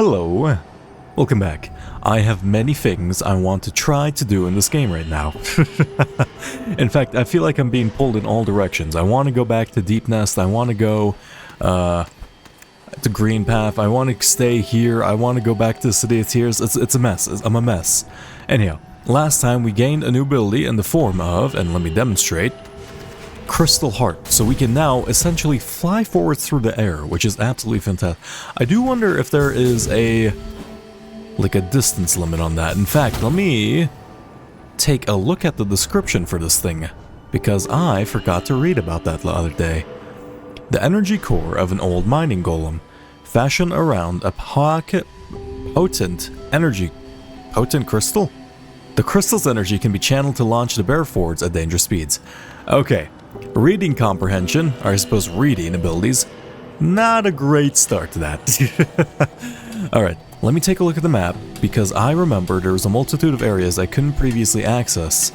Hello, welcome back. I have many things I want to try to do in this game right now. In fact, I feel like I'm being pulled in all directions. I want to go back to Deep Nest, I want to go to Green Path, I want to stay here, I want to go back to the City of Tears. It's a mess, I'm a mess. Anyhow, last time we gained a new ability in the form of, and let me demonstrate, Crystal Heart, so we can now essentially fly forward through the air, which is absolutely fantastic. I do wonder if there is a distance limit on that. In fact, let me take a look at the description for this thing, because I forgot to read about that the other day. The energy core of an old mining golem, fashioned around a potent crystal? The crystal's energy can be channeled to launch the bear forwards at dangerous speeds. Okay. Reading comprehension, or I suppose reading abilities, not a great start to that. Alright, let me take a look at the map, because I remember there was a multitude of areas I couldn't previously access.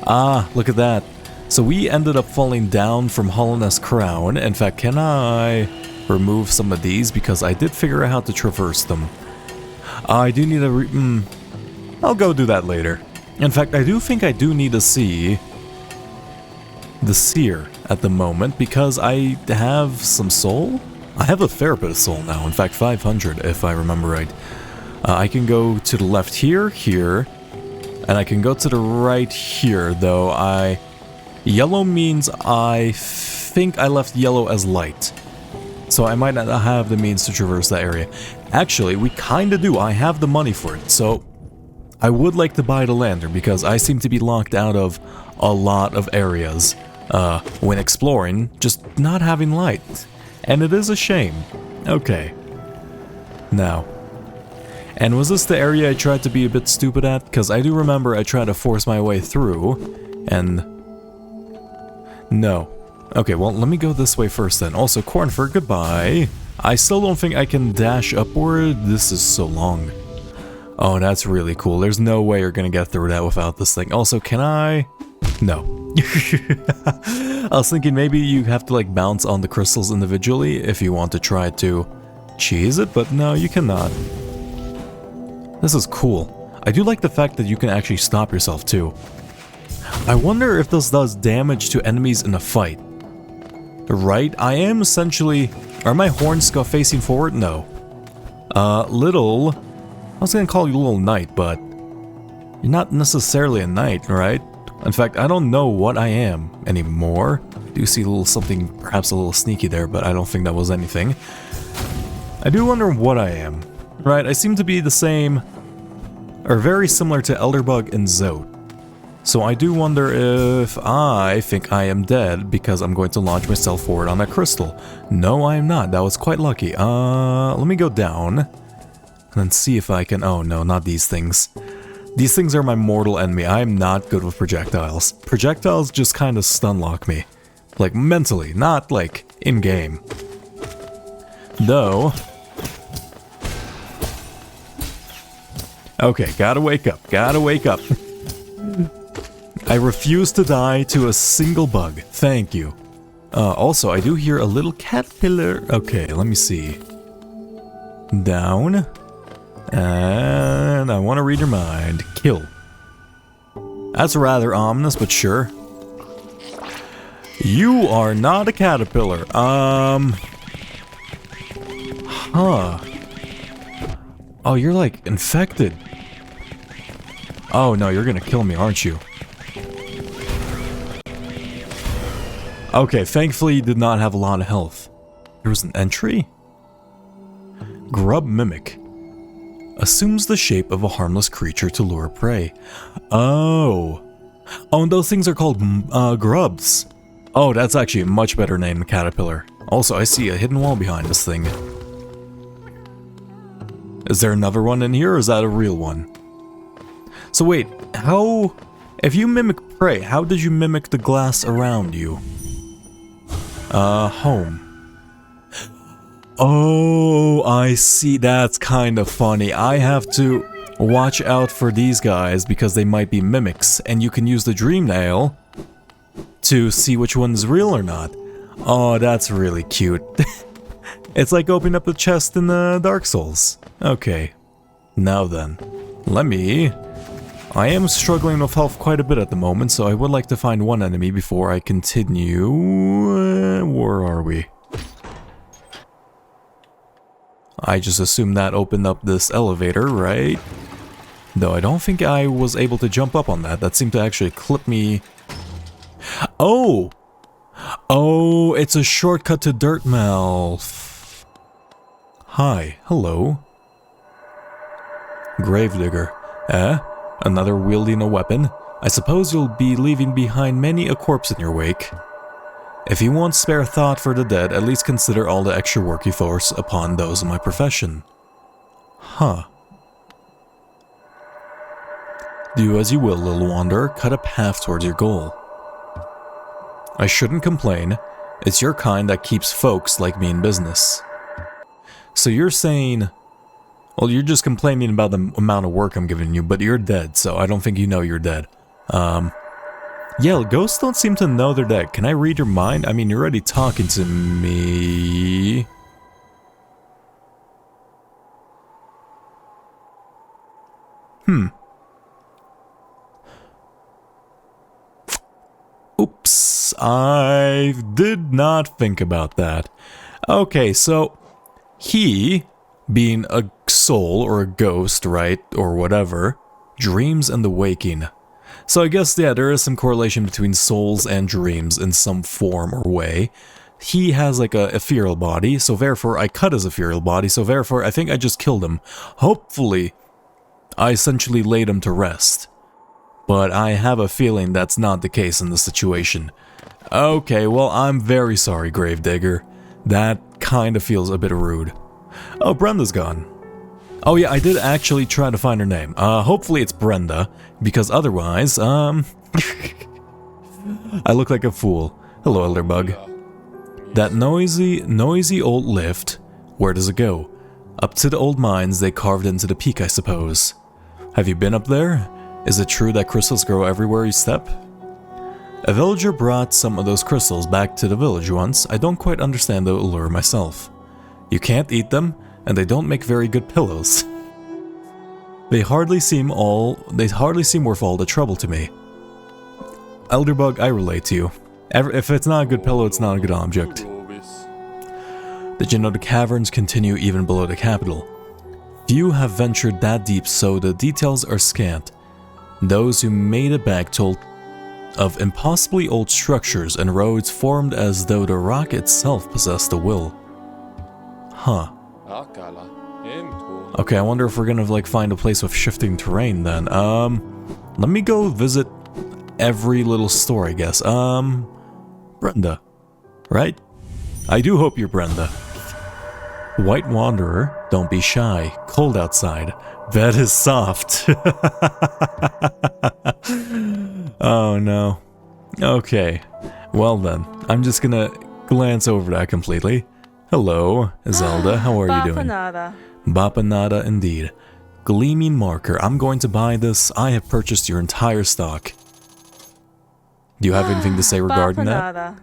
Ah, look at that. So we ended up falling down from Hollowness Crown. In fact, can I remove some of these, because I did figure out how to traverse them. I do need a I'll go do that later. In fact, I do think I do need to see the seer at the moment, because I have some soul? I have a fair bit of soul now, in fact 500 if I remember right. I can go to the left here, and I can go to the right here, though yellow means I think I left yellow as light. So I might not have the means to traverse that area. Actually, we kinda do, I have the money for it, so I would like to buy the lantern, because I seem to be locked out of a lot of areas when exploring, just not having light. And it is a shame. Okay. Now. And was this the area I tried to be a bit stupid at? Because I do remember I tried to force my way through, and no. Okay, well, let me go this way first then. Also, Cornford, goodbye. I still don't think I can dash upward. This is so long. Oh, that's really cool. There's no way you're gonna get through that without this thing. Also, can I? No. I was thinking maybe you have to like bounce on the crystals individually if you want to try to cheese it, but no, you cannot. This is cool. I do like the fact that you can actually stop yourself too. I wonder if this does damage to enemies in a fight. Right? I am essentially... Are my horns facing forward? No. Little... I was gonna call you Little Knight, but... You're not necessarily a knight, right? In fact, I don't know what I am anymore. I do see a little something, perhaps a little sneaky there, but I don't think that was anything. I do wonder what I am. Right, I seem to be the same, or very similar to Elderbug and Zote. So I do wonder if I think I am dead because I'm going to launch myself forward on that crystal. No, I am not. That was quite lucky. Let me go down and then see if I can... Oh no, not these things. These things are my mortal enemy. I am not good with projectiles. Projectiles just kind of stun lock me. Like, mentally, not, like, in-game. Though... Okay, gotta wake up, gotta wake up. I refuse to die to a single bug. Thank you. Also, I do hear a little caterpillar. Okay, let me see. Down. And I want to read your mind. Kill. That's rather ominous, but sure. You are not a caterpillar. Huh. Oh, you're like infected. Oh no, you're gonna kill me, aren't you? Okay, thankfully you did not have a lot of health. There was an entry? Grub Mimic. Assumes the shape of a harmless creature to lure prey. Oh. Oh, and those things are called grubs. Oh, that's actually a much better name than caterpillar. Also, I see a hidden wall behind this thing. Is there another one in here, or is that a real one? So wait, how... If you mimic prey, how did you mimic the glass around you? Home. Oh, I see. That's kind of funny. I have to watch out for these guys because they might be mimics, and you can use the dream nail to see which one's real or not. Oh, that's really cute. It's like opening up the chest in Dark Souls. Okay. Now then. I am struggling with health quite a bit at the moment, so I would like to find one enemy before I continue. Where are we? I just assumed that opened up this elevator, right? Though I don't think I was able to jump up on that. That seemed to actually clip me. Oh! Oh, it's a shortcut to Dirtmouth. Hi, hello. Gravedigger. Another wielding a weapon? I suppose you'll be leaving behind many a corpse in your wake. If you won't spare thought for the dead, at least consider all the extra work you force upon those in my profession. Huh. Do as you will, little wanderer. Cut a path towards your goal. I shouldn't complain. It's your kind that keeps folks like me in business. So you're saying... Well, you're just complaining about the amount of work I'm giving you, but you're dead, so I don't think you know you're dead. Yeah, ghosts don't seem to know they're dead. Can I read your mind? I mean, you're already talking to me. Oops, I did not think about that. Okay, so he, being a soul or a ghost, right, or whatever, dreams in the waking. So I guess, yeah, there is some correlation between souls and dreams in some form or way. He has like a ethereal body, so therefore I cut his ethereal body, so therefore I think I just killed him. Hopefully, I essentially laid him to rest. But I have a feeling that's not the case in this situation. Okay, well, I'm very sorry, Gravedigger. That kind of feels a bit rude. Oh, Brenda's gone. Oh yeah, I did actually try to find her name. Hopefully it's Brenda, because otherwise, I look like a fool. Hello, Elderbug. That noisy old lift, where does it go? Up to the old mines they carved into the peak, I suppose. Have you been up there? Is it true that crystals grow everywhere you step? A villager brought some of those crystals back to the village once. I don't quite understand the allure myself. You can't eat them, and they don't make very good pillows. They hardly seem worth all the trouble to me. Elderbug, I relate to you. If it's not a good pillow, it's not a good object. Did you know the caverns continue even below the capital? Few have ventured that deep, so the details are scant. Those who made it back told of impossibly old structures and roads formed as though the rock itself possessed a will. Huh. Okay, I wonder if we're gonna like find a place with shifting terrain then. Let me go visit every little store, I guess. Brenda, right? I do hope you're Brenda. White Wanderer, don't be shy. Cold outside. Bed is soft. Oh no. Okay. Well then, I'm just gonna glance over that completely. Hello, Zelda. How are you doing? Bapanada indeed. Gleaming marker. I'm going to buy this. I have purchased your entire stock. Do you have anything to say regarding that?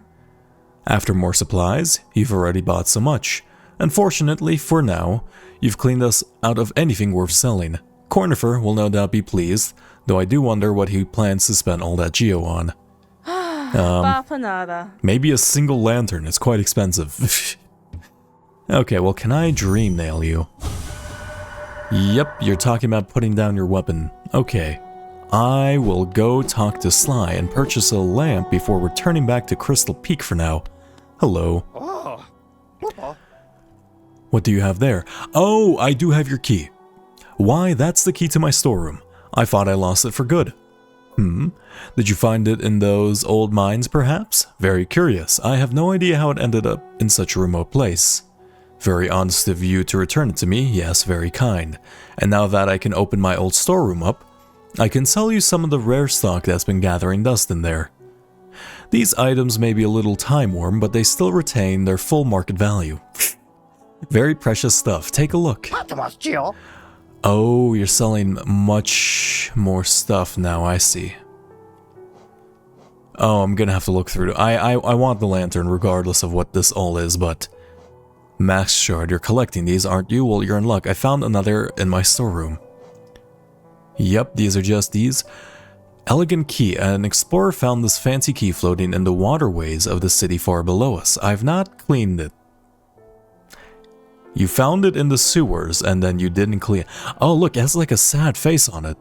After more supplies, you've already bought so much. Unfortunately, for now, you've cleaned us out of anything worth selling. Cornifer will no doubt be pleased, though I do wonder what he plans to spend all that geo on. Maybe a single lantern is quite expensive. Okay, well, can I dream nail you? Yep, you're talking about putting down your weapon. Okay. I will go talk to Sly and purchase a lamp before returning back to Crystal Peak for now. Hello. What do you have there? Oh, I do have your key. Why, that's the key to my storeroom. I thought I lost it for good. Did you find it in those old mines, perhaps? Very curious. I have no idea how it ended up in such a remote place. Very honest of you to return it to me, yes, very kind. And now that I can open my old storeroom up, I can sell you some of the rare stock that's been gathering dust in there. These items may be a little time-worn, but they still retain their full market value. Very precious stuff, take a look. Oh, you're selling much more stuff now, I see. Oh, I'm gonna have to look through it. I want the lantern regardless of what this all is, but... Max shard, you're collecting these, aren't you? Well, you're in luck. I found another in my storeroom. Yep, these are just these. Elegant key. An explorer found this fancy key floating in the waterways of the city far below us. I've not cleaned it. You found it in the sewers and then you didn't clean it. Oh, look, it has like a sad face on it.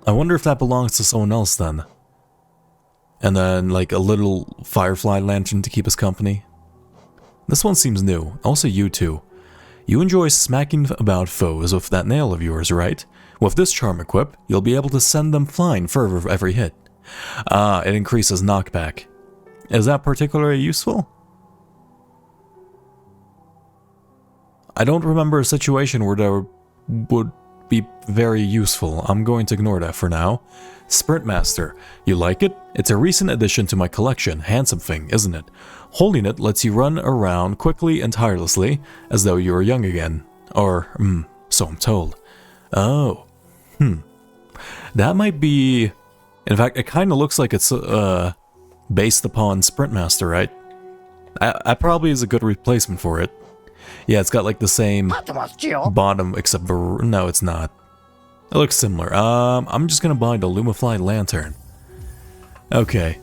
I wonder if that belongs to someone else then. And then like a little firefly lantern to keep us company. This one seems new. Also you too. You enjoy smacking about foes with that nail of yours, right? With this charm equip, you'll be able to send them flying further with every hit. Ah, it increases knockback. Is that particularly useful? I don't remember a situation where that would be very useful. I'm going to ignore that for now. Sprint Master. You like it? It's a recent addition to my collection. Handsome thing, isn't it? Holding it lets you run around quickly and tirelessly, as though you were young again. Or, so I'm told. Oh. That might be... In fact, it kind of looks like it's based upon Sprint Master, right? That probably is a good replacement for it. Yeah, it's got like the same bottom, except for... No, it's not. It looks similar. I'm just gonna buy the Lumify Lantern. Okay.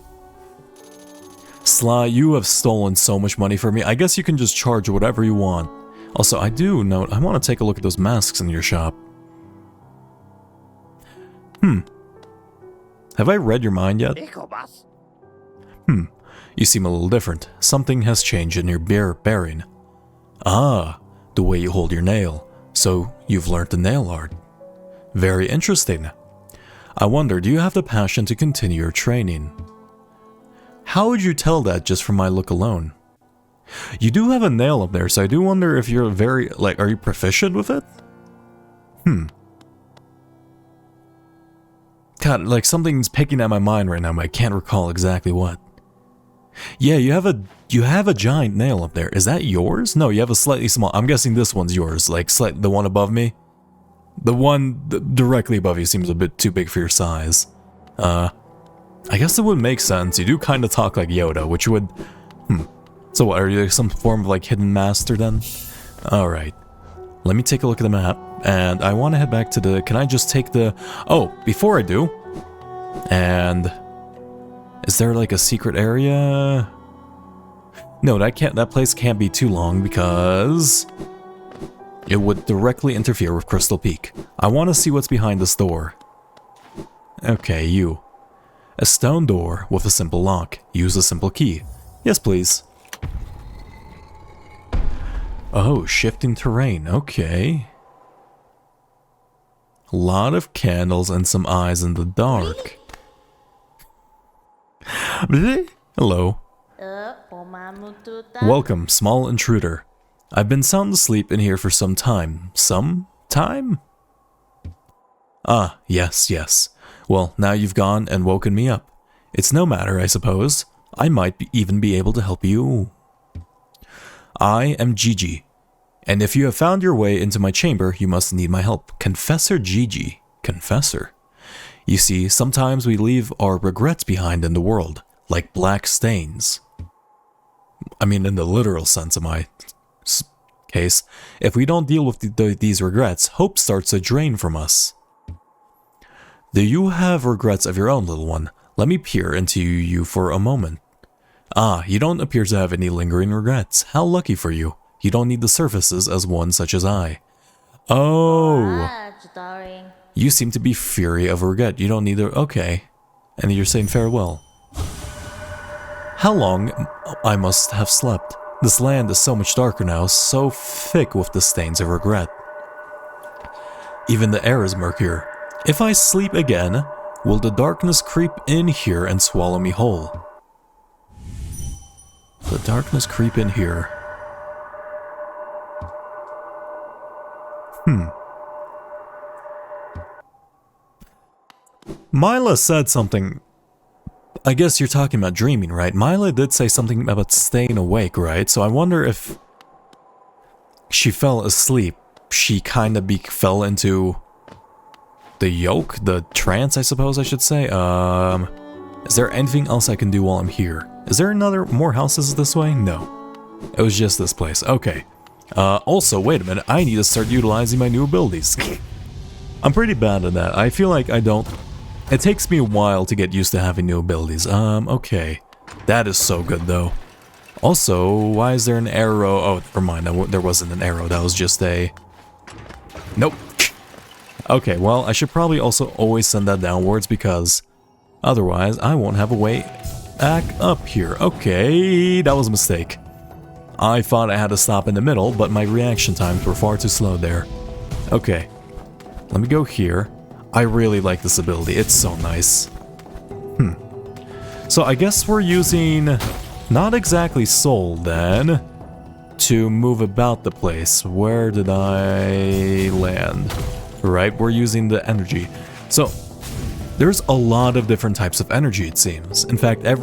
Sly, you have stolen so much money from me. I guess you can just charge whatever you want. Also, I do note, I want to take a look at those masks in your shop. Have I read your mind yet? You seem a little different. Something has changed in your bearing. Ah, the way you hold your nail. So, you've learned the nail art. Very interesting. I wonder, do you have the passion to continue your training? How would you tell that just from my look alone? You do have a nail up there, so I do wonder if you're very, like, are you proficient with it? God, like something's picking at my mind right now, but I can't recall exactly what. Yeah, you have a giant nail up there. Is that yours? No, you have a slightly small. I'm guessing this one's yours, like the one above me. The one directly above you seems a bit too big for your size. I guess it would make sense. You do kind of talk like Yoda, which would... So what, are you some form of like hidden master then? Alright. Let me take a look at the map. And I want to head back to the... Can I just take the... Oh, before I do... And... Is there like a secret area? No, that place can't be too long because... It would directly interfere with Crystal Peak. I want to see what's behind this door. Okay, you. A stone door with a simple lock. Use a simple key. Yes, please. Oh, shifting terrain. Okay. A lot of candles and some eyes in the dark. Hello. Welcome, small intruder. I've been sound asleep in here for some time. Some time? Ah, yes. Well, now you've gone and woken me up. It's no matter, I suppose. I might even be able to help you. I am Gigi, and if you have found your way into my chamber, you must need my help. Confessor Gigi. Confessor. You see, sometimes we leave our regrets behind in the world, like black stains. I mean, in the literal sense of my case. If we don't deal with these regrets, hope starts to drain from us. Do you have regrets of your own, little one? Let me peer into you for a moment. Ah, you don't appear to have any lingering regrets. How lucky for you. You don't need the surfaces as one such as I. Oh. You seem to be free of regret. You don't need to... Okay. And you're saying farewell. How long I must have slept. This land is so much darker now, so thick with the stains of regret. Even the air is murkier. If I sleep again, will the darkness creep in here and swallow me whole? The darkness creep in here. Mila said something. I guess you're talking about dreaming, right? Mila did say something about staying awake, right? So I wonder if she fell asleep. She kind of fell into the yoke, the trance, I suppose I should say. Is there anything else I can do while I'm here? Is there more houses this way? No. It was just this place. Okay. Also, wait a minute, I need to start utilizing my new abilities. I'm pretty bad at that. I feel like I don't... It takes me a while to get used to having new abilities. Okay. That is so good, though. Also, why is there an arrow? Oh, never mind, there wasn't an arrow, that was just a... Nope. Okay, well, I should probably also always send that downwards because otherwise I won't have a way back up here. Okay, that was a mistake. I thought I had to stop in the middle, but my reaction times were far too slow there. Okay, let me go here. I really like this ability, it's so nice. So I guess we're using not exactly soul then to move about the place. Where did I land? Right, we're using the energy. So there's a lot of different types of energy, it seems. In fact, I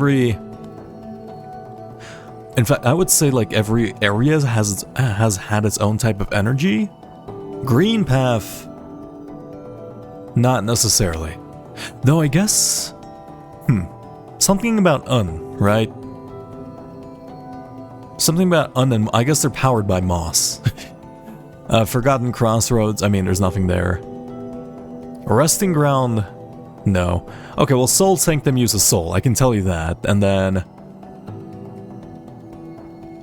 would say like every area has had its own type of energy. Green path, not necessarily. Though I guess, something about right? Something about and I guess they're powered by moss. Forgotten Crossroads, I mean, there's nothing there. Resting Ground, no. Okay, well, Soul Sanctum uses Soul, I can tell you that. And then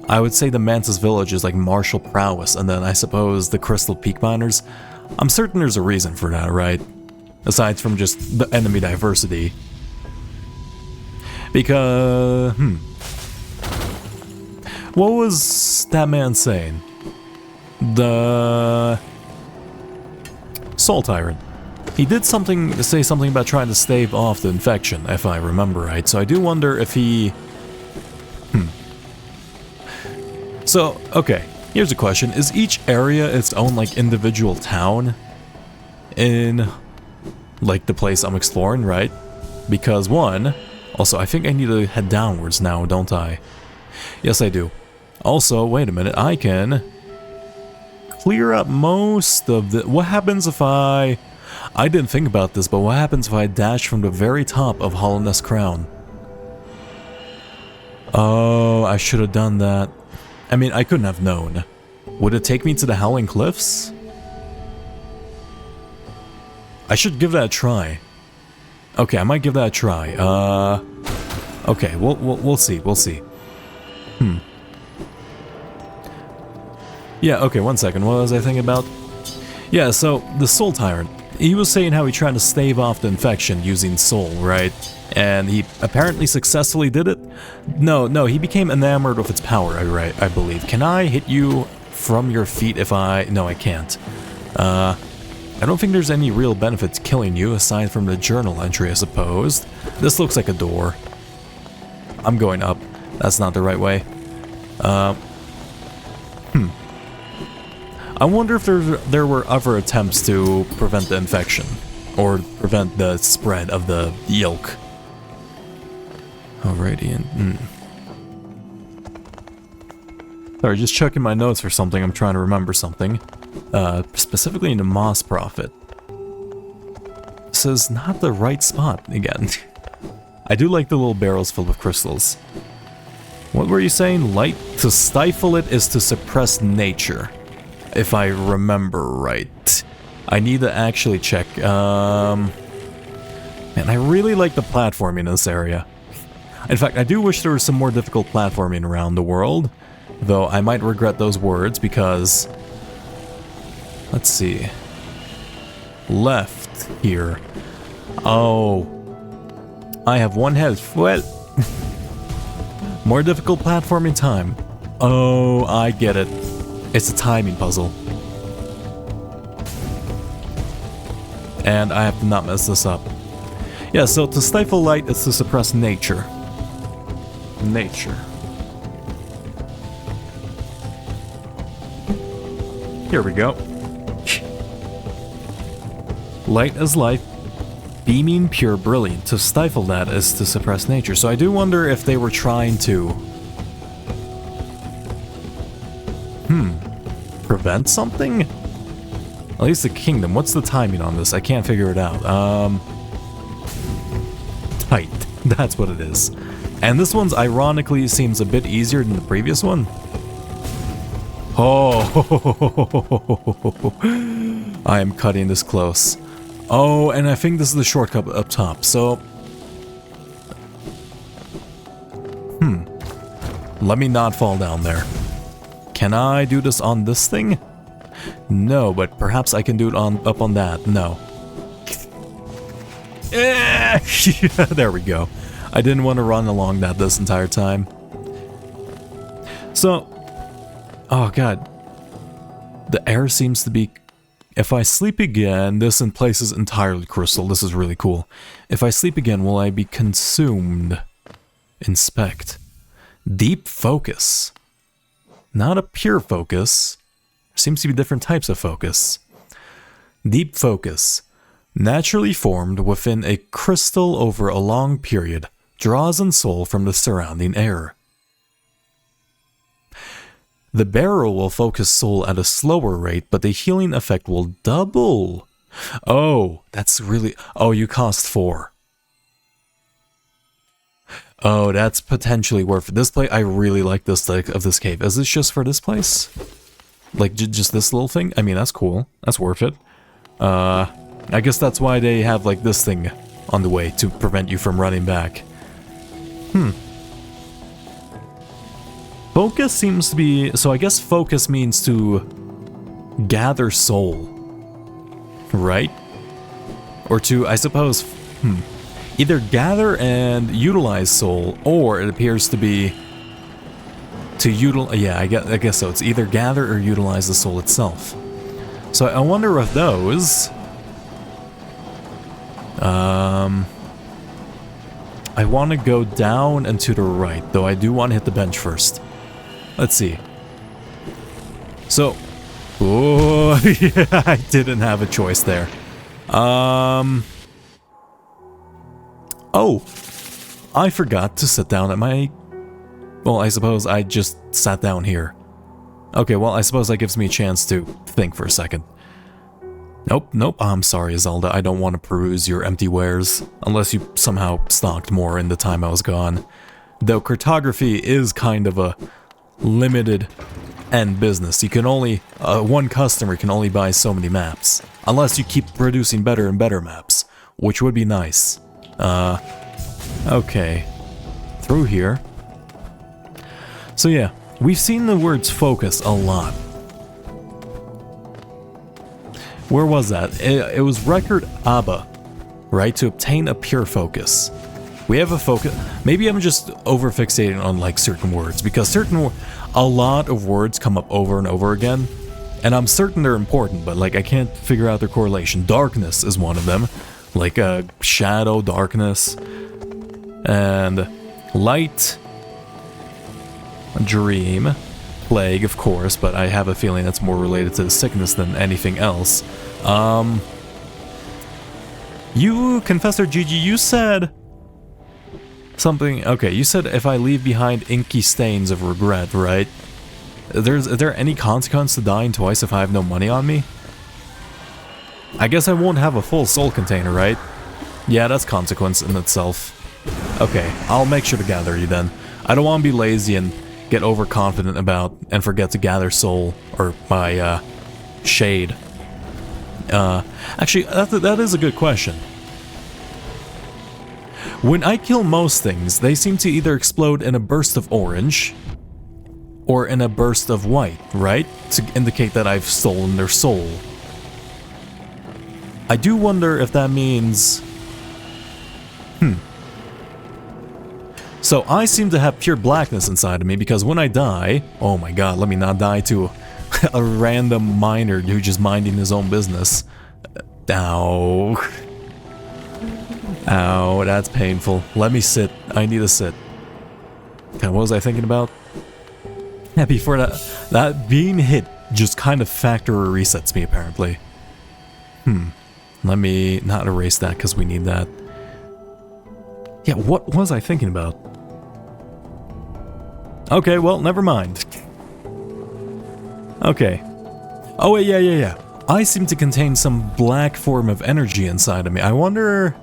I would say the Mantis Village is like martial prowess, and then I suppose the Crystal Peak Miners. I'm certain there's a reason for that, right? Aside from just the enemy diversity. Because, what was that man saying? The Soul Tyrant. He did say something about trying to stave off the infection, if I remember right. So I do wonder if he... So, okay, here's a question. Is each area its own, like, individual town in, like, the place I'm exploring, right? Because, one... Also, I think I need to head downwards now, don't I? Yes, I do. Also, wait a minute, I can clear up most of the... What happens if I didn't think about this, but what happens if I dash from the very top of Hollowness Crown? Oh, I should have done that. I mean, I couldn't have known. Would it take me to the Howling Cliffs? I should give that a try. Okay, I might give that a try. Okay, we'll see, we'll see. Yeah, okay, one second, what was I thinking about? Yeah, so, the Soul Tyrant. He was saying how he tried to stave off the infection using Soul, right? And he apparently successfully did it? No, he became enamored of its power, I believe. Can I hit you from your feet if I... No, I can't. I don't think there's any real benefit to killing you, aside from the journal entry, I suppose. This looks like a door. I'm going up. That's not the right way. I wonder if there were other attempts to prevent the infection, or prevent the spread of the yolk. Alrighty, Sorry, just checking my notes for something. I'm trying to remember something. Specifically in the Moss Prophet. This is not the right spot again. I do like the little barrels filled with crystals. What were you saying? Light? To stifle it is to suppress nature. If I remember right. I need to actually check. Man, I really like the platforming in this area. In fact, I do wish there was some more difficult platforming around the world. Though I might regret those words because... Let's see. Left here. Oh. I have one health. Well. More difficult platforming time. Oh, I get it. It's a timing puzzle. And I have to not mess this up. Yeah, so to stifle light is to suppress nature. Nature. Here we go. Light is life. Beaming, pure, brilliant. To stifle that is to suppress nature. So I do wonder if they were trying to... prevent something? At least the kingdom. What's the timing on this? I can't figure it out. Tight. That's what it is. And this one's ironically seems a bit easier than the previous one. Oh, I am cutting this close. Oh, and I think this is the shortcut up top, so... Let me not fall down there. Can I do this on this thing? No, but perhaps I can do it up on that. No. There we go. I didn't want to run along that this entire time. So... Oh god. The air seems to be... If I sleep again, this in place is entirely crystal. This is really cool. If I sleep again, will I be consumed? Inspect. Deep focus. Not a pure focus. There seems to be different types of focus. Deep focus. Naturally formed within a crystal over a long period. Draws in soul from the surrounding air. The barrel will focus soul at a slower rate, but the healing effect will double. Oh, that's really... Oh, you cost 4. Oh, that's potentially worth it. This place, I really like this like of this cave. Is this just for this place? Like, just this little thing? I mean, that's cool. That's worth it. I guess that's why they have, like, this thing on the way, to prevent you from running back. Focus seems to be... So I guess focus means to gather soul. Right? Or to, I suppose... Either gather and utilize soul, or it appears to be to utilize... Yeah, I guess so. It's either gather or utilize the soul itself. So I wonder if those... I want to go down and to the right, though I do want to hit the bench first. Let's see. So... Oh, yeah, I didn't have a choice there. Oh, I forgot to sit down at my... Well, I suppose I just sat down here. Okay, well, I suppose that gives me a chance to think for a second. Nope, I'm sorry, Zelda, I don't want to peruse your empty wares, unless you somehow stocked more in the time I was gone. Though cartography is kind of a limited end business. You can only... one customer can only buy so many maps, unless you keep producing better and better maps, which would be nice. Okay. Through here. So yeah, we've seen the words focus a lot. Where was that? It was record ABBA, right? To obtain a pure focus. We have a focus. Maybe I'm just over-fixating on like certain words, because a lot of words come up over and over again, and I'm certain they're important, but like I can't figure out their correlation. Darkness is one of them. Like shadow, darkness, and light, dream, plague, of course, but I have a feeling that's more related to the sickness than anything else. You, Confessor Gigi, you said something. Okay, you said if I leave behind inky stains of regret, right? Is there any consequence to dying twice if I have no money on me? I guess I won't have a full soul container, right? Yeah, that's consequence in itself. Okay, I'll make sure to gather you then. I don't want to be lazy and get overconfident about and forget to gather soul or my shade. Actually, that is a good question. When I kill most things, they seem to either explode in a burst of orange or in a burst of white, right? To indicate that I've stolen their soul. I do wonder if that means... So I seem to have pure blackness inside of me, because when I die... Oh my god, let me not die to a random miner who's just minding his own business. Ow. Ow, that's painful. Let me sit. I need to sit. Okay, what was I thinking about? Yeah, before that being hit just kind of factory resets me, apparently. Let me not erase that, because we need that. Yeah, what was I thinking about? Okay, well, never mind. Okay. Oh, wait, yeah. I seem to contain some black form of energy inside of me. I wonder...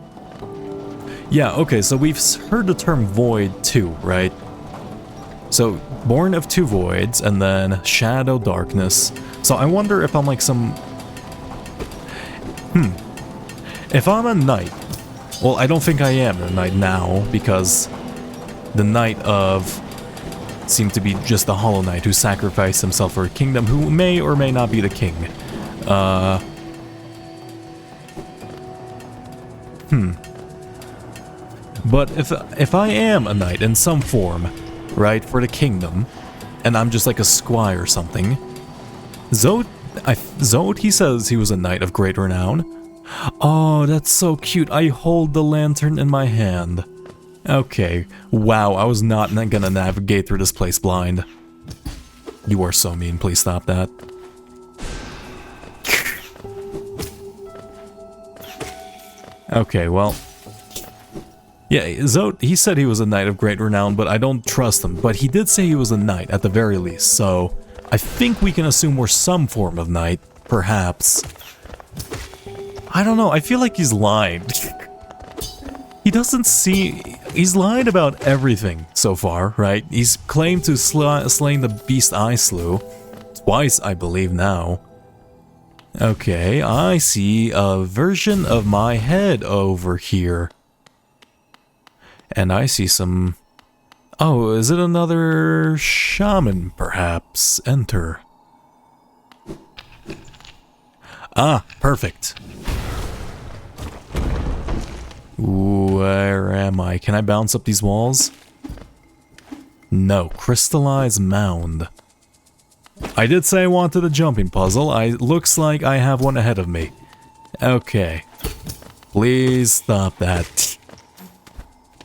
Yeah, okay, so we've heard the term void too, right? So, Born of Two Voids, and then Shadow Darkness. So I wonder if I'm like some... If I'm a knight... Well, I don't think I am a knight now, because the Knight of... seemed to be just a Hollow Knight who sacrificed himself for a kingdom who may or may not be the king. But if I am a knight in some form, right, for the kingdom, and I'm just like a squire or something, Zod, he says he was a knight of great renown. Oh, that's so cute. I hold the lantern in my hand. Okay, wow, I was not gonna navigate through this place blind. You are so mean, please stop that. Okay, well... Yeah, Zod, he said he was a knight of great renown, but I don't trust him. But he did say he was a knight, at the very least, so... I think we can assume we're some form of knight, perhaps. I don't know, I feel like he's lying. He doesn't see... He's lied about everything so far, right? He's claimed to slain the beast I slew. Twice, I believe now. Okay, I see a version of my head over here. And I see some... Oh, is it another shaman, perhaps? Enter. Ah, perfect. Where am I? Can I bounce up these walls? No. Crystallized mound. I did say I wanted a jumping puzzle. Looks like I have one ahead of me. Okay. Please stop that.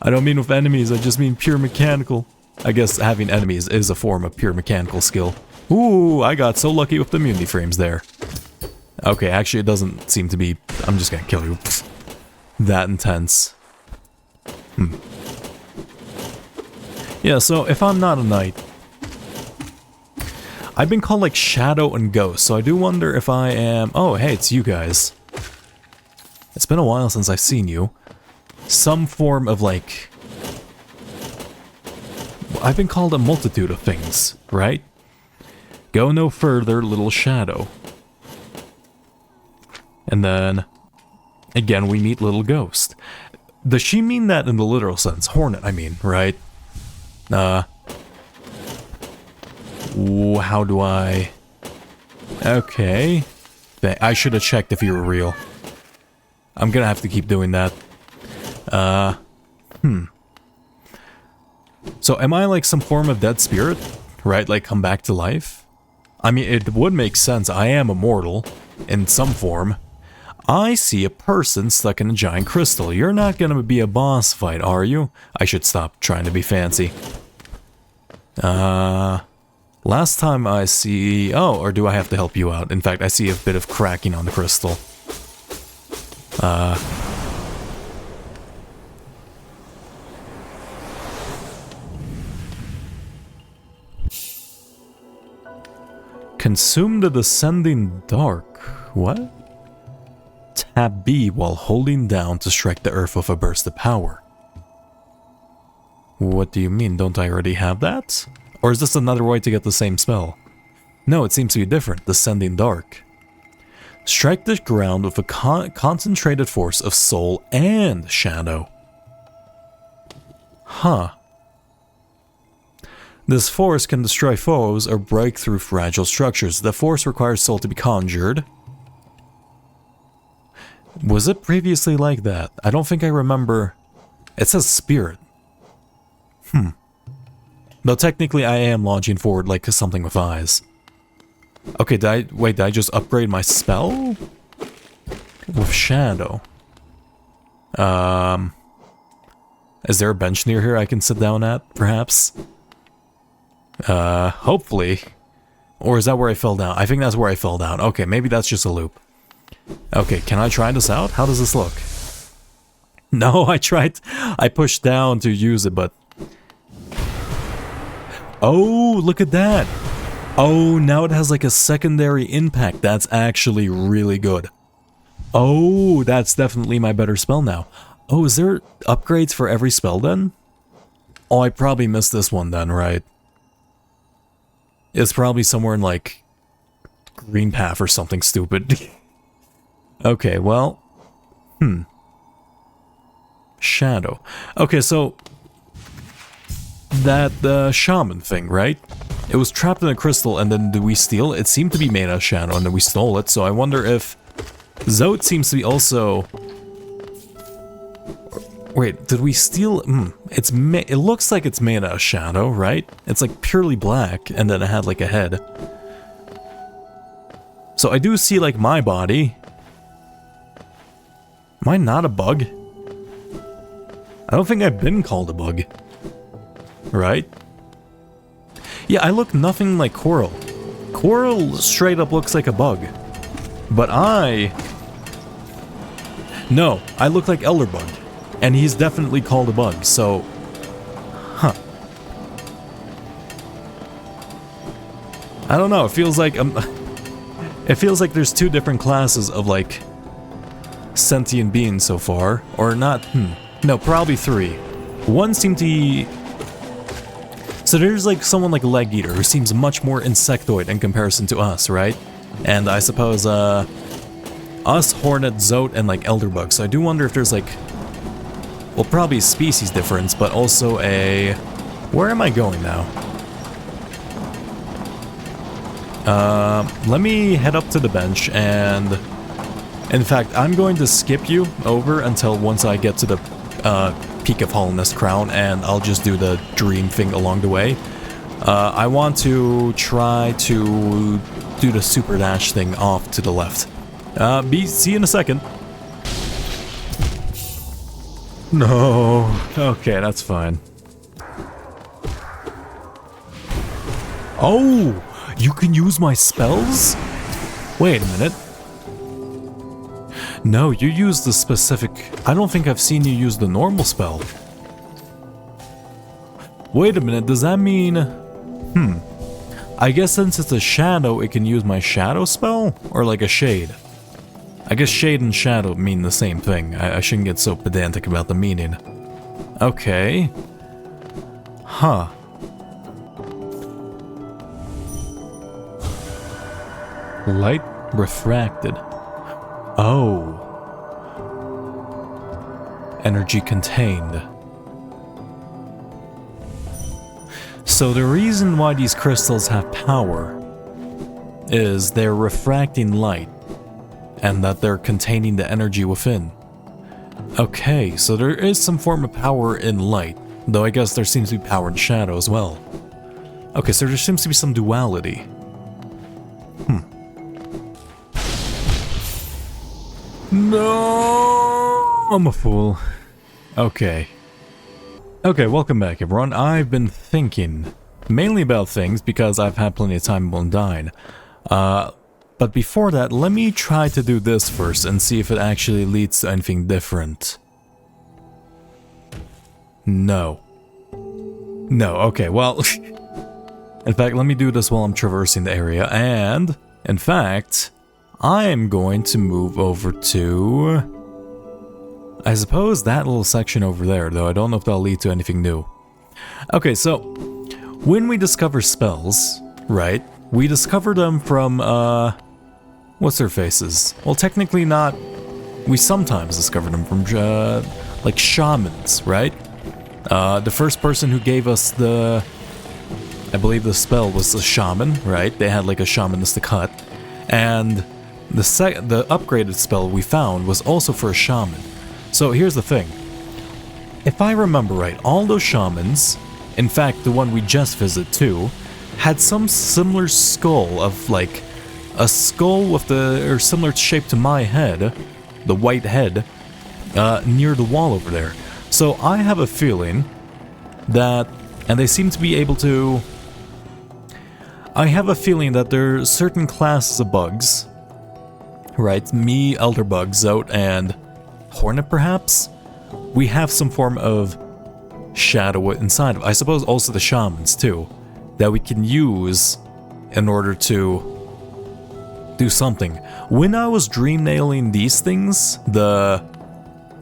I don't mean with enemies, I just mean pure mechanical. I guess having enemies is a form of pure mechanical skill. Ooh, I got so lucky with the immunity frames there. Okay, actually it doesn't seem to be... I'm just gonna kill you. That intense. Yeah, so if I'm not a knight... I've been called like Shadow and Ghost, so I do wonder if I am... Oh, hey, it's you guys. It's been a while since I've seen you. Some form of like... I've been called a multitude of things, right? Go no further, little shadow. And then... Again, we meet little ghost. Does she mean that in the literal sense? Hornet, I mean, right? How do I... Okay. I should have checked if you were real. I'm gonna have to keep doing that. So am I like some form of dead spirit? Right, like come back to life? I mean, it would make sense. I am immortal in some form. I see a person stuck in a giant crystal. You're not gonna be a boss fight, are you? I should stop trying to be fancy. Last time I see... Oh, or do I have to help you out? In fact, I see a bit of cracking on the crystal. Consume the descending dark. What? Tap B while holding down to strike the earth with a burst of power. What do you mean? Don't I already have that? Or is this another way to get the same spell? No, it seems to be different. Descending dark. Strike the ground with a concentrated force of soul and shadow. Huh. This force can destroy foes or break through fragile structures. The force requires soul to be conjured. Was it previously like that? I don't think I remember. It says spirit. Though technically I am launching forward like something with eyes. Okay, did I just upgrade my spell? With shadow. Is there a bench near here I can sit down at, perhaps? Hopefully. Or is that where I fell down? I think that's where I fell down. Okay, maybe that's just a loop. Okay, can I try this out? How does this look? No, I pushed down to use it, but... Oh, look at that! Oh, now it has like a secondary impact. That's actually really good. Oh, that's definitely my better spell now. Oh, is there upgrades for every spell then? Oh, I probably missed this one then, right? It's probably somewhere in, like, Green Path or something stupid. Okay, well... Shadow. Okay, so... That shaman thing, right? It was trapped in a crystal, and then did we steal it? It seemed to be made out of shadow, and then we stole it, so I wonder if... Zote seems to be also... Wait, did we steal... it looks like it's made out of shadow, right? It's like purely black, and then it had like a head. So I do see like my body. Am I not a bug? I don't think I've been called a bug. Right? Yeah, I look nothing like Coral. Coral straight up looks like a bug. But No, I look like Elderbug. And he's definitely called a bug, so... Huh. I don't know, it feels like... it feels like there's two different classes of, like... sentient beings so far. Or not... No, probably three. One seemed to be... So there's like someone like Leg Eater who seems much more insectoid in comparison to us, right? And I suppose, us, Hornet, Zote, and like Elderbug. So I do wonder if there's like... Well, probably a species difference, but also a... Where am I going now? Let me head up to the bench and... In fact, I'm going to skip you over until once I get to the Peak of Hollowness Crown, and I'll just do the dream thing along the way. I want to try to do the super dash thing off to the left. See you in a second. No. Okay, that's fine. Oh! You can use my spells? Wait a minute. No, you use the specific... I don't think I've seen you use the normal spell. Wait a minute, does that mean... I guess since it's a shadow, it can use my shadow spell? Or like a shade? I guess shade and shadow mean the same thing. I shouldn't get so pedantic about the meaning. Okay. Huh. Light refracted. Oh. Energy contained. So the reason why these crystals have power is they're refracting light and that they're containing the energy within. Okay, so there is some form of power in light, though I guess there seems to be power in shadow as well. Okay, so there seems to be some duality. No, I'm a fool. Okay. Okay, welcome back everyone. I've been thinking mainly about things because I've had plenty of time Mundine. But before that, let me try to do this first and see if it actually leads to anything different. No. No, okay, well... in fact, let me do this while I'm traversing the area, and... in fact... I am going to move over to... I suppose that little section over there, though I don't know if that'll lead to anything new. Okay, so... when we discover spells, right, we discover them from, what's their faces? Well, technically not... we sometimes discover them from, like, shamans, right? The first person who gave us the... I believe the spell was a shaman, right? They had, like, a shamanistic hut. And... the upgraded spell we found was also for a shaman. So here's the thing. If I remember right, all those shamans, in fact the one we just visited too, had some similar skull of like a skull with or similar shape to my head, the white head, near the wall over there. So I have a feeling that, and they seem to be able to, I have a feeling that there are certain classes of bugs, right, me, Elderbug, Zote, and Hornet perhaps? We have some form of shadow inside of, I suppose also the shamans too, that we can use in order to do something. When I was dream nailing these things,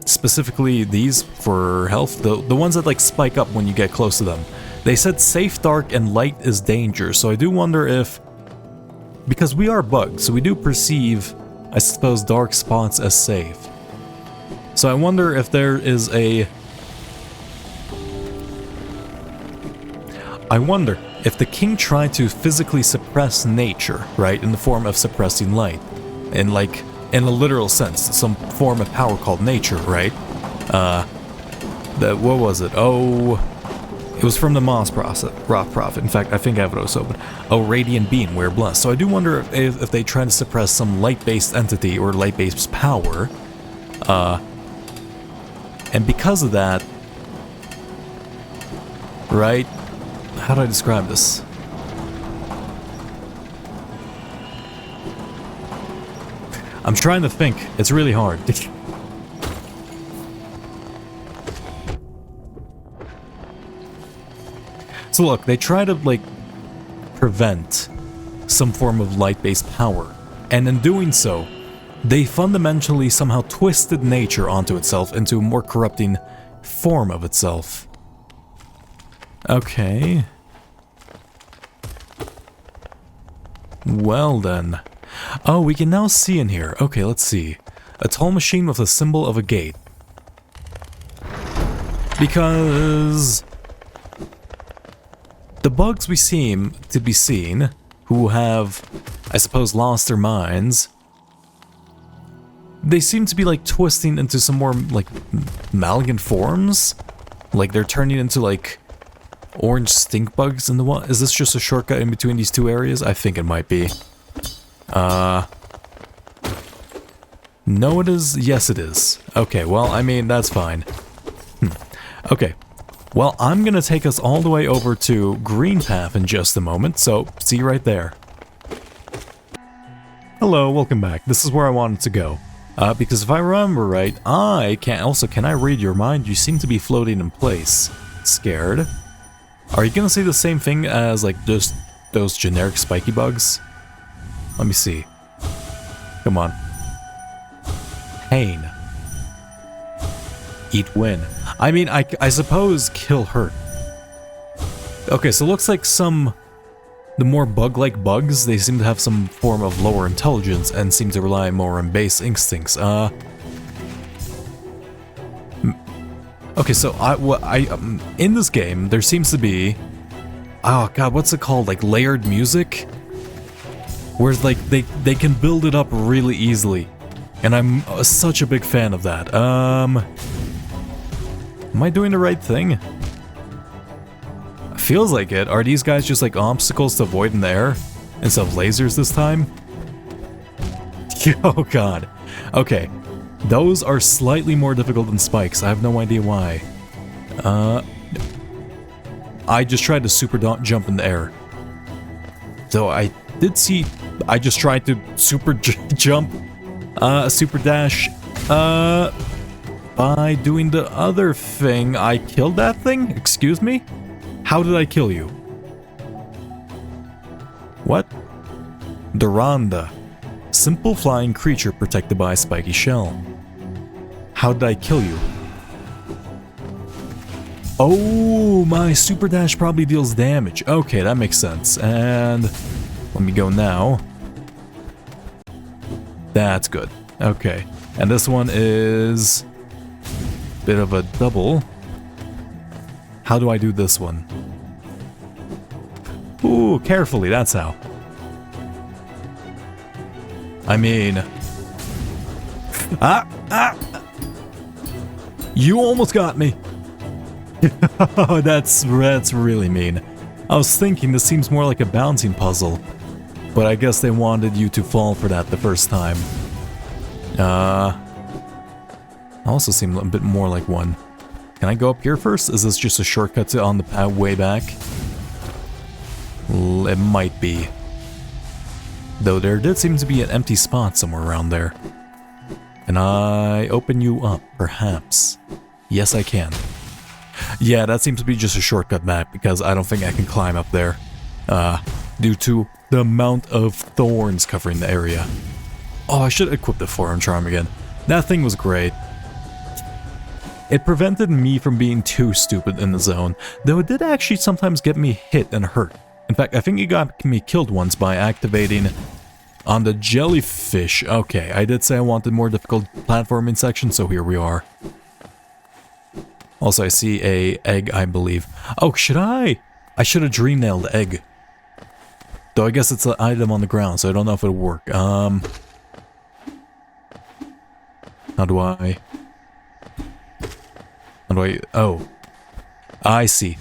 specifically these for health, the ones that like spike up when you get close to them, They said safe, dark, and light is danger, so I do wonder if... Because we are bugs, so we do perceive, I suppose, dark spots as safe. So I wonder if there is a... I wonder if the king tried to physically suppress nature, right, in the form of suppressing light. In a literal sense, some form of power called nature, right? What was it? Oh... It was from the Moss Rock Prophet. In fact, I think I have it open. Oh, Radiant Being, we're blessed. So I do wonder if they try to suppress some light-based entity or light-based power. And because of that... Right? How do I describe this? I'm trying to think. It's really hard. So look, they try to, like, prevent some form of light-based power. And in doing so, they fundamentally somehow twisted nature onto itself into a more corrupting form of itself. Okay. Well then. Oh, we can now see in here. Okay, let's see. A tall machine with a symbol of a gate. Because... the bugs we seem to be seeing, who have, I suppose, lost their minds, they seem to be, like, twisting into some more, like, malignant forms? Like, they're turning into, like, orange stink bugs in the one. Is this just a shortcut in between these two areas? I think it might be. No, it is. Yes, it is. Okay, well, I mean, that's fine. Okay. Well, I'm gonna take us all the way over to Green Path in just a moment, so see you right there. Hello, welcome back. This is where I wanted to go. Because if I remember right, can I read your mind? You seem to be floating in place. Scared? Are you gonna say the same thing as, like, just those generic spiky bugs? Let me see. Come on. Pain. Eat win. I mean, I suppose kill hurt. Okay, so it looks like the more bug-like bugs, they seem to have some form of lower intelligence and seem to rely more on base instincts. Okay, so in this game, there seems to be... Oh god, what's it called? Like layered music? Where like they can build it up really easily. And I'm such a big fan of that. Am I doing the right thing? Feels like it. Are these guys just like obstacles to avoid in the air? Instead of lasers this time? Oh god. Okay. Those are slightly more difficult than spikes. I have no idea why. I just tried to super jump in the air. So I did see... I just tried to super jump, super dash, by doing the other thing. I killed that thing? Excuse me? How did I kill you? What? Duranda. Simple flying creature protected by a spiky shell. How did I kill you? Oh, my super dash probably deals damage. Okay, that makes sense. And let me go now. That's good. Okay. And this one is a bit of a double. How do I do this one? Ooh, carefully, that's how. I mean... You almost got me! that's really mean. I was thinking this seems more like a bouncing puzzle, but I guess they wanted you to fall for that the first time. Also seemed a bit more like one. Can I go up here first? Is this just a shortcut to on the way back? It might be. Though there did seem to be an empty spot somewhere around there. Can I open you up, perhaps? Yes, I can. Yeah, that seems to be just a shortcut back, because I don't think I can climb up there. Due to the amount of thorns covering the area. Oh, I should equip the Forearm Charm again. That thing was great. It prevented me from being too stupid in the zone, though it did actually sometimes get me hit and hurt. In fact, I think it got me killed once by activating on the jellyfish. Okay, I did say I wanted more difficult platforming section, so here we are. Also, I see a egg, I believe. Oh, should I? I should have dream nailed the egg. Though I guess it's an item on the ground, so I don't know if it'll work. How do I... Oh. I see.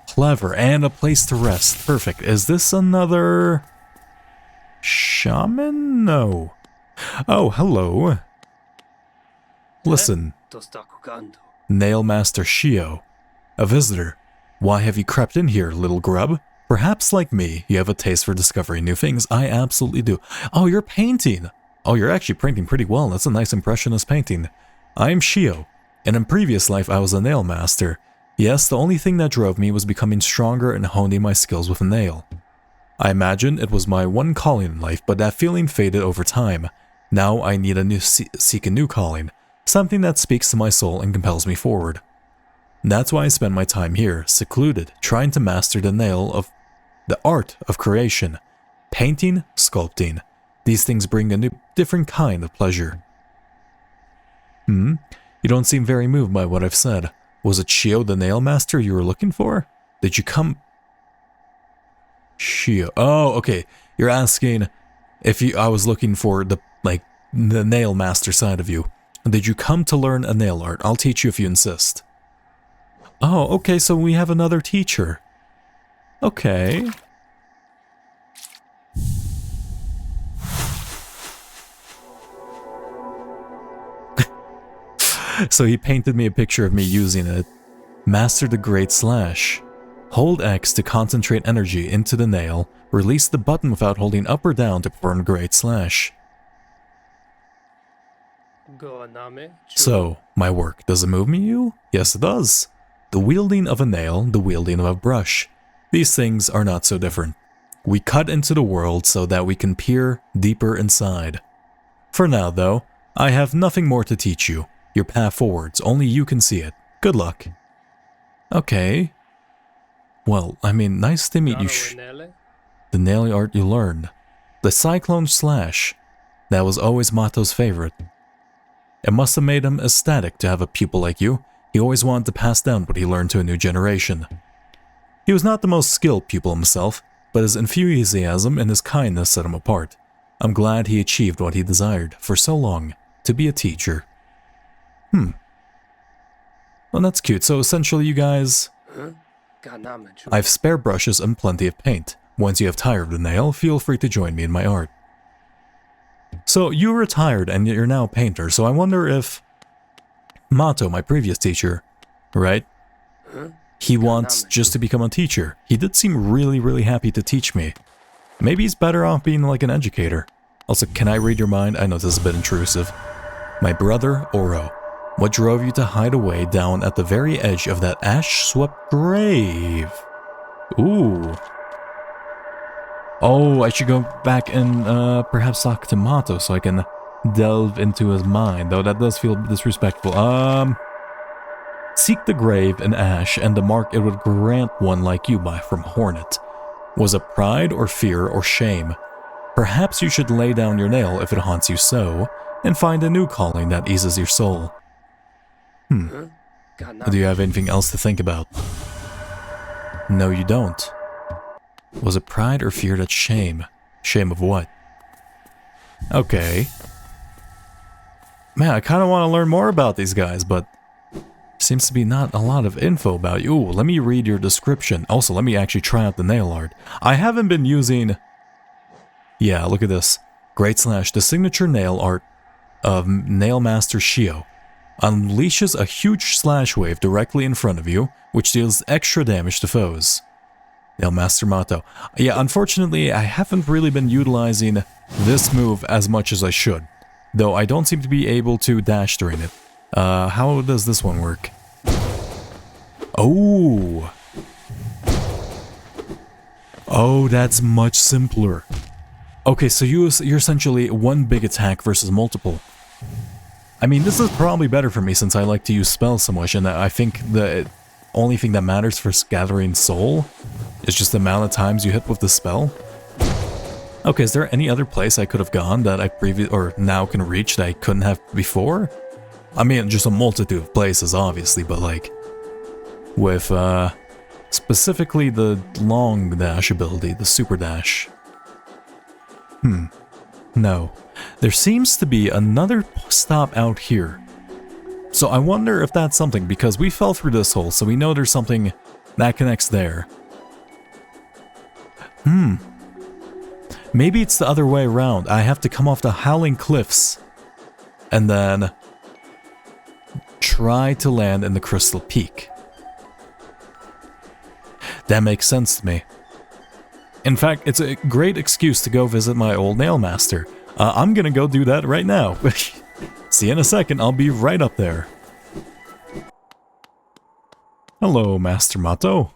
Clever. And a place to rest. Perfect. Is this another... shaman? No. Oh, hello. Listen. Nail Master Shio. A visitor. Why have you crept in here, little grub? Perhaps like me, you have a taste for discovering new things. I absolutely do. Oh, you're painting. Oh, you're actually painting pretty well. That's a nice impressionist painting. I am Shio, and in previous life I was a nail master. Yes, the only thing that drove me was becoming stronger and honing my skills with a nail. I imagine it was my one calling in life, but that feeling faded over time. Now I need seek a new calling, something that speaks to my soul and compels me forward. That's why I spend my time here, secluded, trying to master the art of creation. Painting, sculpting. These things bring a different kind of pleasure. You don't seem very moved by what I've said. Was it Shio the nail master you were looking for? Did you come... Shio. Oh, okay. You're asking if I was looking for the nail master side of you. Did you come to learn a nail art? I'll teach you if you insist. Oh, okay, so we have another teacher. Okay. So he painted me a picture of me using it. Master the Great Slash. Hold X to concentrate energy into the nail. Release the button without holding up or down to perform Great Slash. So, my work, does it move you? Yes, it does. The wielding of a nail, the wielding of a brush. These things are not so different. We cut into the world so that we can peer deeper inside. For now, though, I have nothing more to teach you. Your path forwards, only you can see it. Good luck. Okay. Well, I mean, nice to meet you. The nail art you learned. The Cyclone Slash. That was always Mato's favorite. It must have made him ecstatic to have a pupil like you. He always wanted to pass down what he learned to a new generation. He was not the most skilled pupil himself, but his enthusiasm and his kindness set him apart. I'm glad he achieved what he desired for so long, to be a teacher. Well, that's cute. So essentially, you guys... I have spare brushes and plenty of paint. Once you have tired the nail, feel free to join me in my art. So you retired and you're now a painter, so I wonder if... Mato, my previous teacher, right? He wants just to become a teacher. He did seem really, really happy to teach me. Maybe he's better off being like an educator. Also, can I read your mind? I know this is a bit intrusive. My brother, Oro. What drove you to hide away down at the very edge of that ash-swept grave? Ooh. Oh, I should go back and perhaps talk to Mato so I can delve into his mind, though that does feel disrespectful. Seek the grave in ash and the mark it would grant one like you by from Hornet. Was it pride or fear or shame? Perhaps you should lay down your nail if it haunts you so, and find a new calling that eases your soul. Do you have anything else to think about? No, you don't. Was it pride or fear that's shame? Shame of what? Okay. Man, I kind of want to learn more about these guys, but seems to be not a lot of info about you. Ooh, let me read your description. Also, let me actually try out the nail art. I haven't been using... Yeah, look at this. Great Slash, the signature nail art of Nail Master Shio. Unleashes a huge slash wave directly in front of you, which deals extra damage to foes. Nail Master Mato. Yeah, unfortunately, I haven't really been utilizing this move as much as I should, though I don't seem to be able to dash during it. How does this one work? Oh! Oh, that's much simpler. Okay, so you're essentially one big attack versus multiple. I mean, this is probably better for me since I like to use spells so much, and I think the only thing that matters for gathering soul is just the amount of times you hit with the spell. Okay, is there any other place I could have gone that I or now can reach that I couldn't have before? I mean, just a multitude of places, obviously, but like, with, specifically the long dash ability, the super dash. No. There seems to be another stop out here. So I wonder if that's something, because we fell through this hole, so we know there's something that connects there. Maybe it's the other way around. I have to come off the Howling Cliffs and then try to land in the Crystal Peak. That makes sense to me. In fact, it's a great excuse to go visit my old nail master. I'm gonna go do that right now. See you in a second, I'll be right up there. Hello, Master Mato.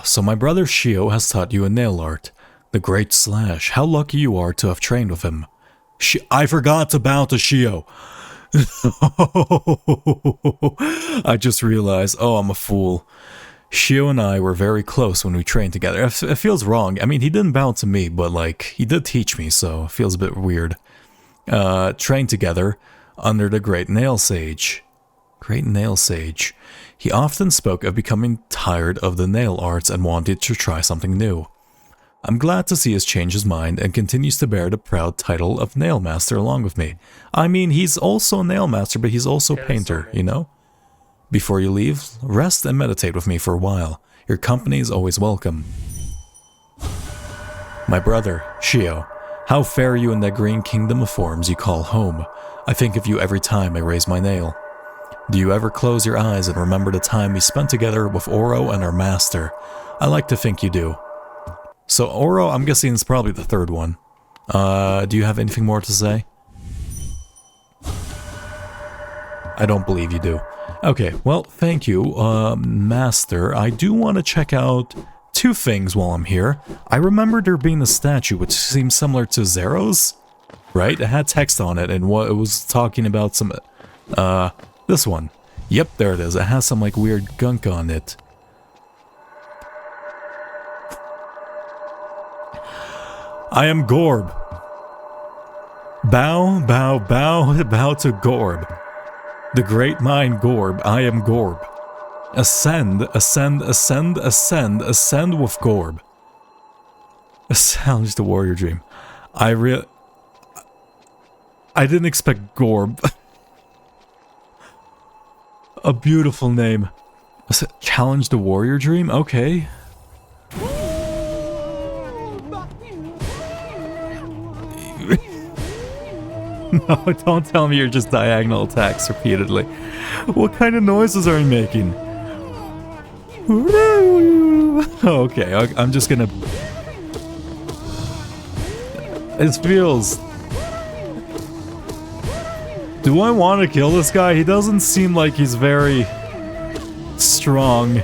So my brother Shio has taught you a nail art. The Great Slash. How lucky you are to have trained with him. I forgot about the Shio. I just realized, oh, I'm a fool. Shio and I were very close when we trained together. It feels wrong. I mean, he didn't bow to me, but like, he did teach me, so it feels a bit weird. Trained together under the Great Nail Sage. Great Nail Sage. He often spoke of becoming tired of the nail arts and wanted to try something new. I'm glad to see he's changed his mind and continues to bear the proud title of Nail Master along with me. I mean, he's also a Nail Master, but he's also a painter, you know? Before you leave, rest and meditate with me for a while. Your company is always welcome. My brother, Shio, how fare you in that green kingdom of forms you call home? I think of you every time I raise my nail. Do you ever close your eyes and remember the time we spent together with Oro and our master? I like to think you do. So Oro, I'm guessing it's probably the third one. Do you have anything more to say? I don't believe you do. Okay, well, thank you, Master. I do want to check out two things while I'm here. I remember there being a statue which seems similar to Zero's, right? It had text on it, and what it was talking about some, this one. Yep, there it is. It has some, like, weird gunk on it. I am Gorb. Bow, bow, bow, bow to Gorb. The great mind Gorb, I am Gorb. Ascend, ascend, ascend, ascend, ascend with Gorb. Challenge the warrior dream. I didn't expect Gorb. A beautiful name. Challenge the warrior dream? Okay. No, don't tell me you're just diagonal attacks repeatedly. What kind of noises are you making? Okay, I'm just gonna... It feels... Do I want to kill this guy? He doesn't seem like he's very... strong.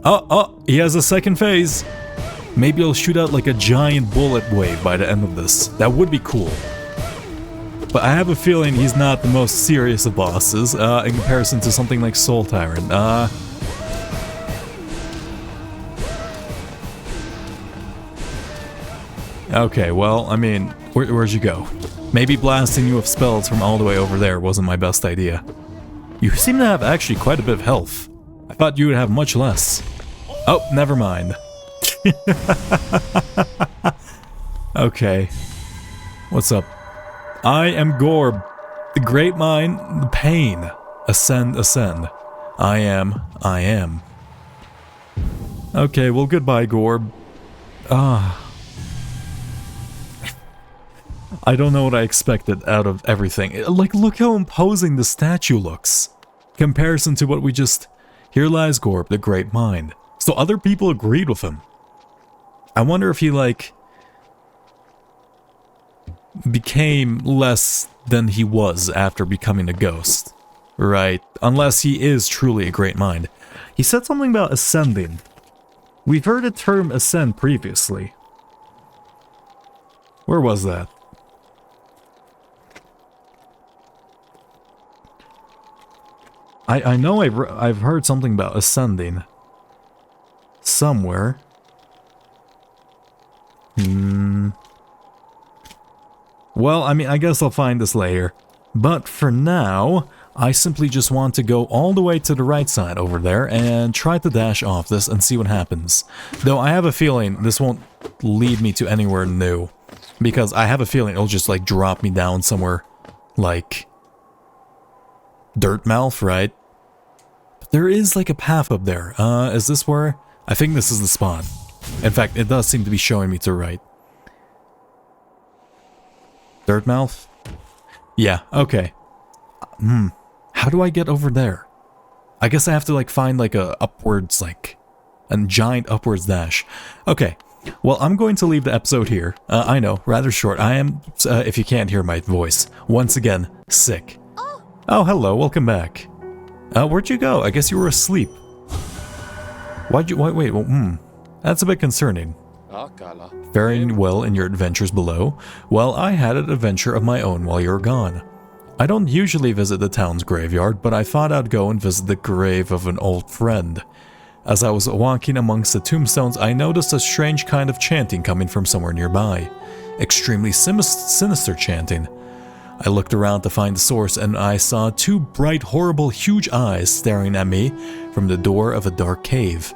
Oh, he has a second phase. Maybe he'll shoot out like a giant bullet wave by the end of this. That would be cool. But I have a feeling he's not the most serious of bosses, in comparison to something like Soul Tyrant. Okay, well, I mean, where'd you go? Maybe blasting you with spells from all the way over there wasn't my best idea. You seem to have actually quite a bit of health. I thought you would have much less. Oh, never mind. Okay. What's up? I am Gorb, the great mind, the pain. Ascend, ascend. I am. Okay, well, goodbye, Gorb. I don't know what I expected out of everything. Like, look how imposing the statue looks. Comparison to what we just... Here lies Gorb, the great mind. So other people agreed with him. I wonder if he, like... became less than he was after becoming a ghost. Right, unless he is truly a great mind. He said something about ascending. We've heard the term ascend previously. Where was that? I know I've heard something about ascending. Somewhere. Well, I mean, I guess I'll find this later. But for now, I simply just want to go all the way to the right side over there and try to dash off this and see what happens. Though I have a feeling this won't lead me to anywhere new. Because I have a feeling it'll just like drop me down somewhere like Dirtmouth, right? But there is like a path up there. Is this where? I think this is the spot. In fact, it does seem to be showing me to the right. Dirtmouth? Yeah, okay. How do I get over there? I guess I have to like find like a upwards, like a giant upwards dash. Okay, well, I'm going to leave the episode here. I know, rather short. I am, if you can't hear my voice, once again, sick. Oh, hello, welcome back. Where'd you go? I guess you were asleep. Wait, well, that's a bit concerning. Faring well in your adventures below? Well, I had an adventure of my own while you were gone. I don't usually visit the town's graveyard, but I thought I'd go and visit the grave of an old friend. As I was walking amongst the tombstones, I noticed a strange kind of chanting coming from somewhere nearby. Extremely sinister chanting. I looked around to find the source, and I saw two bright, horrible, huge eyes staring at me from the door of a dark cave.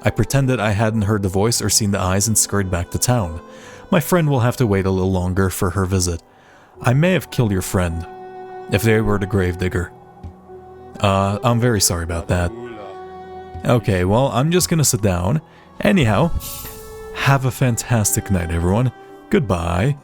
I pretended I hadn't heard the voice or seen the eyes and scurried back to town. My friend will have to wait a little longer for her visit. I may have killed your friend, if they were the gravedigger. I'm very sorry about that. Okay, well, I'm just gonna sit down. Anyhow, have a fantastic night, everyone. Goodbye.